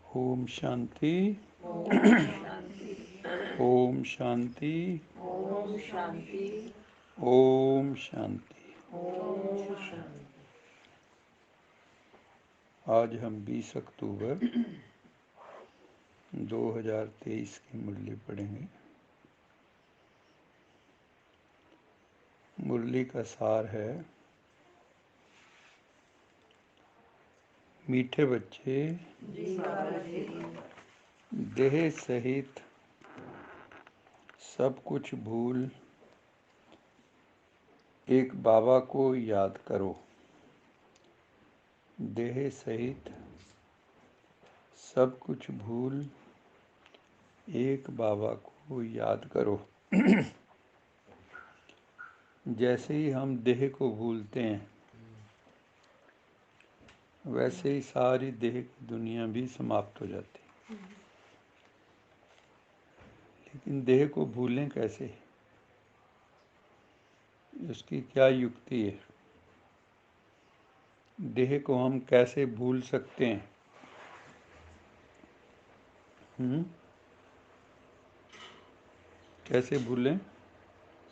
ओम शांति। ओम शांति। ओम शांति। ओम शांति। ओम शांति। ओम शांति। आज हम 20 अक्टूबर 2023 की मुरली पढ़ेंगे। मुरली का सार है, मीठे बच्चे जी बाबा जी। देह सहित सब कुछ भूल एक बाबा को याद करो। देह सहित सब कुछ भूल एक बाबा को याद करो। जैसे ही हम देह को भूलते हैं, वैसे ही सारी देह की दुनिया भी समाप्त हो जाती है। लेकिन देह को भूलें कैसे? उसकी क्या युक्ति है? देह को हम कैसे भूल सकते हैं? कैसे भूलें?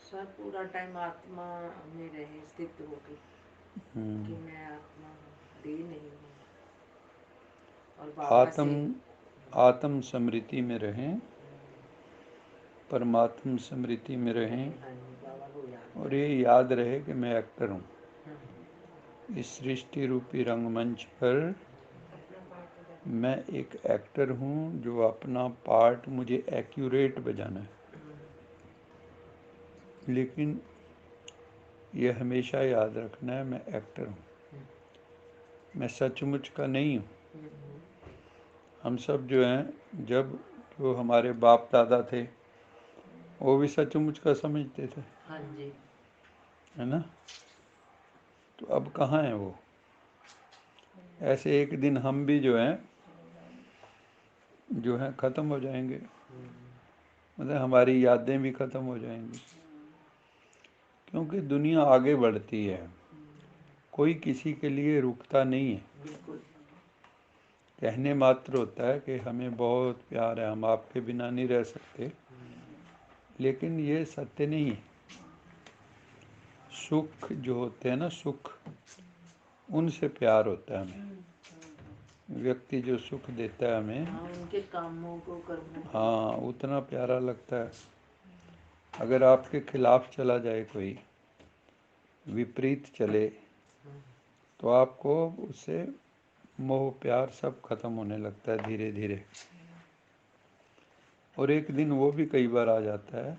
सर पूरा टाइम आत्मा में रहे, स्थित होके कि मैं आत्मा हूँ, देह नहीं हूँ। और बाबा से आत्म स्मृति में रहें, परमात्म स्मृति में रहें, बाबा को याद और ये याद रहे कि मैं एक्टर हूँ। इस सृष्टि रूपी रंगमंच पर मैं एक एक्टर हूँ, जो अपना पार्ट मुझे एक्यूरेट बजाना है। लेकिन यह हमेशा याद रखना है, मैं एक्टर हूँ, मैं सचमुच का नहीं हूँ। हम सब जो हैं, जब जो हमारे बाप दादा थे, वो भी सचमुच का समझते थे, हाँ जी, है ना? तो अब कहाँ हैं वो? ऐसे एक दिन हम भी जो हैं ख़त्म हो जाएंगे। मतलब हमारी यादें भी ख़त्म हो जाएंगी, क्योंकि दुनिया आगे बढ़ती है, कोई किसी के लिए रुकता नहीं है। बिल्कुल। कहने मात्र होता है कि हमें बहुत प्यार है, हम आपके बिना नहीं रह सकते, लेकिन ये सत्य नहीं है। सुख जो होते हैं ना, सुख, उनसे प्यार होता है हमें। व्यक्ति जो सुख देता है हमें, हाँ, उनके कामों को, कर्मों को, हाँ, उतना प्यारा लगता है। अगर आपके खिलाफ चला जाए, कोई विपरीत चले, तो आपको उससे मोह प्यार सब खत्म होने लगता है धीरे धीरे। और एक दिन वो भी कई बार आ जाता है,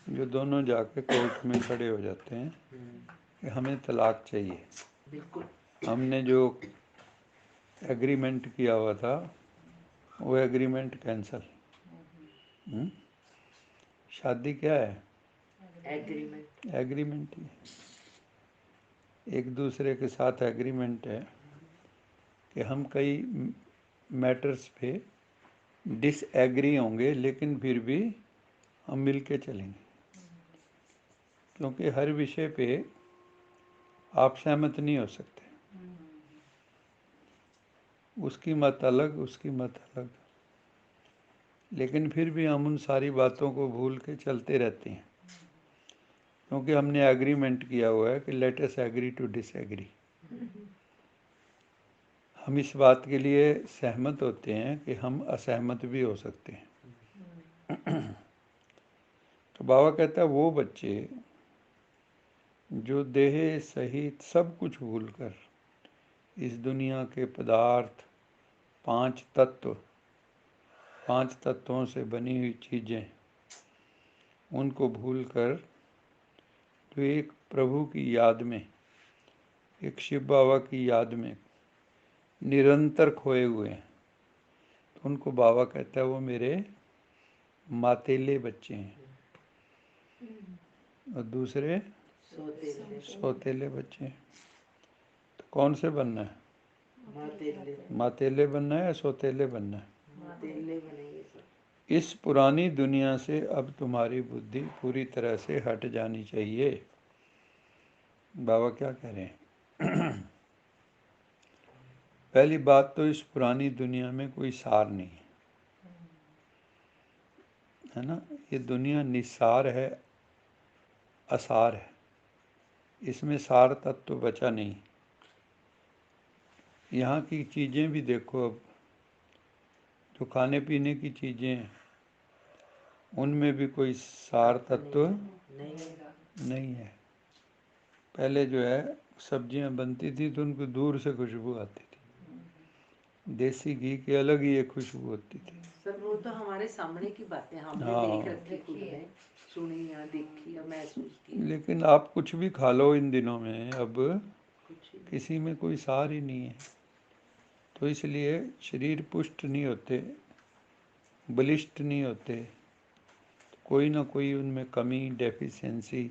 जो दोनों जाके कोर्ट में खड़े हो जाते हैं कि हमें तलाक चाहिए। बिल्कुल। हमने जो एग्रीमेंट किया हुआ था, वो एग्रीमेंट कैंसल। शादी क्या है? एग्रीमेंट। एग्रीमेंट ही है। एक दूसरे के साथ एग्रीमेंट है कि हम कई मैटर्स पे डिसएग्री होंगे, लेकिन फिर भी हम मिल के चलेंगे, क्योंकि हर विषय पे आप सहमत नहीं हो सकते। उसकी मत अलग, उसकी मत अलग, लेकिन फिर भी हम उन सारी बातों को भूल के चलते रहते हैं, क्योंकि हमने एग्रीमेंट किया हुआ है कि let us agree to disagree. हम इस बात के लिए सहमत होते हैं कि हम असहमत भी हो सकते हैं। तो बाबा कहता है, वो बच्चे जो देह सहित सब कुछ भूलकर इस दुनिया के पदार्थ, पांच तत्वों से बनी हुई चीज़ें, उनको भूलकर जो एक प्रभु की याद में, एक शिव बाबा की याद में निरंतर खोए हुए हैं, तो उनको बाबा कहता है वो मेरे मातेले बच्चे हैं। और दूसरे सौतेले बच्चे हैं। तो कौन से बनना है? मातेले बनना है या सौतेले बनना है? मातेले बनेंगे सर। इस पुरानी दुनिया से अब तुम्हारी बुद्धि पूरी तरह से हट जानी चाहिए। बाबा क्या कह रहे हैं? पहली बात तो इस पुरानी दुनिया में कोई सार नहीं है ना। ये दुनिया निस्सार है, असार है, इसमें सार तत्व बचा नहीं। यहाँ की चीज़ें भी देखो, अब जो खाने पीने की चीज़ें हैं उनमें भी कोई सार तत्व नहीं है। पहले जो है सब्जियां बनती थी तो उनको दूर से खुशबू आती थी, देसी घी की अलग ही एक खुशबू होती थी। सर वो तो हमारे सामने की बातें हमने देख रखी, खुद ने सुनी या देखी या महसूस की। लेकिन आप कुछ भी खा लो इन दिनों में, अब किसी में कोई सार ही नहीं है। तो इसलिए शरीर पुष्ट नहीं होते, बलिष्ठ नहीं होते, कोई ना कोई उनमें कमी, डेफिशिएंसी,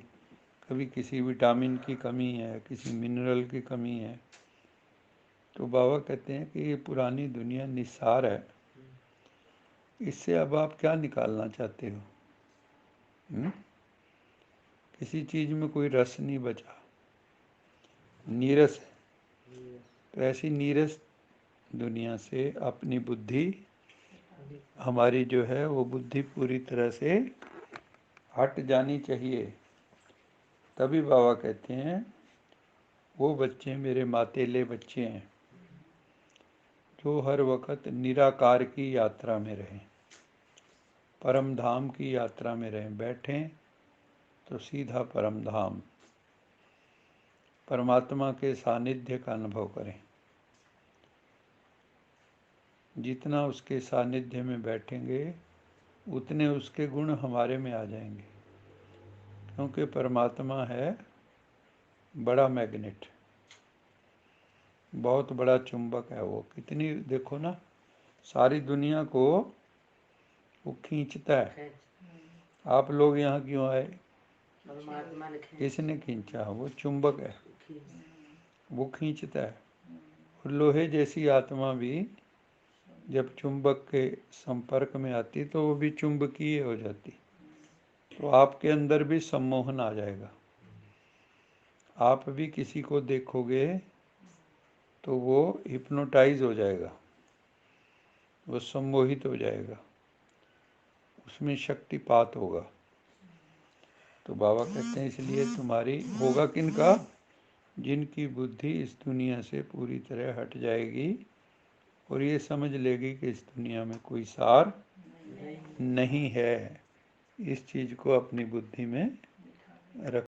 कभी किसी विटामिन की कमी है, किसी मिनरल की कमी है। तो बाबा कहते हैं कि ये पुरानी दुनिया निस्सार है, इससे अब आप क्या निकालना चाहते हो? किसी चीज़ में कोई रस नहीं बचा, नीरस है। तो ऐसी नीरस दुनिया से अपनी बुद्धि, हमारी जो है वो बुद्धि पूरी तरह से हट जानी चाहिए। तभी बाबा कहते हैं वो बच्चे मेरे मातेले बच्चे हैं जो हर वक्त निराकार की यात्रा में रहें, परम धाम की यात्रा में रहें। बैठें तो सीधा परम धाम, परमात्मा के सानिध्य का अनुभव करें। जितना उसके सानिध्य में बैठेंगे उतने उसके गुण हमारे में आ जाएंगे, क्योंकि परमात्मा है बड़ा मैग्नेट, बहुत बड़ा चुंबक है। वो कितनी देखो ना, सारी दुनिया को वो खींचता है। आप लोग यहाँ क्यों आए? परमात्मा ने किसने खींचा? वो चुंबक है, वो खींचता है। और लोहे जैसी आत्मा भी जब चुंबक के संपर्क में आती तो वो भी चुंबकीय हो जाती। तो आपके अंदर भी सम्मोहन आ जाएगा। आप भी किसी को देखोगे तो वो हिप्नोटाइज हो जाएगा, वो सम्मोहित हो जाएगा, उसमें शक्तिपात होगा। तो बाबा कहते हैं इसलिए तुम्हारी होगा किनका? जिनकी बुद्धि इस दुनिया से पूरी तरह हट जाएगी और ये समझ लेगी कि इस दुनिया में कोई सार नहीं है। इस चीज़ को अपनी बुद्धि में रख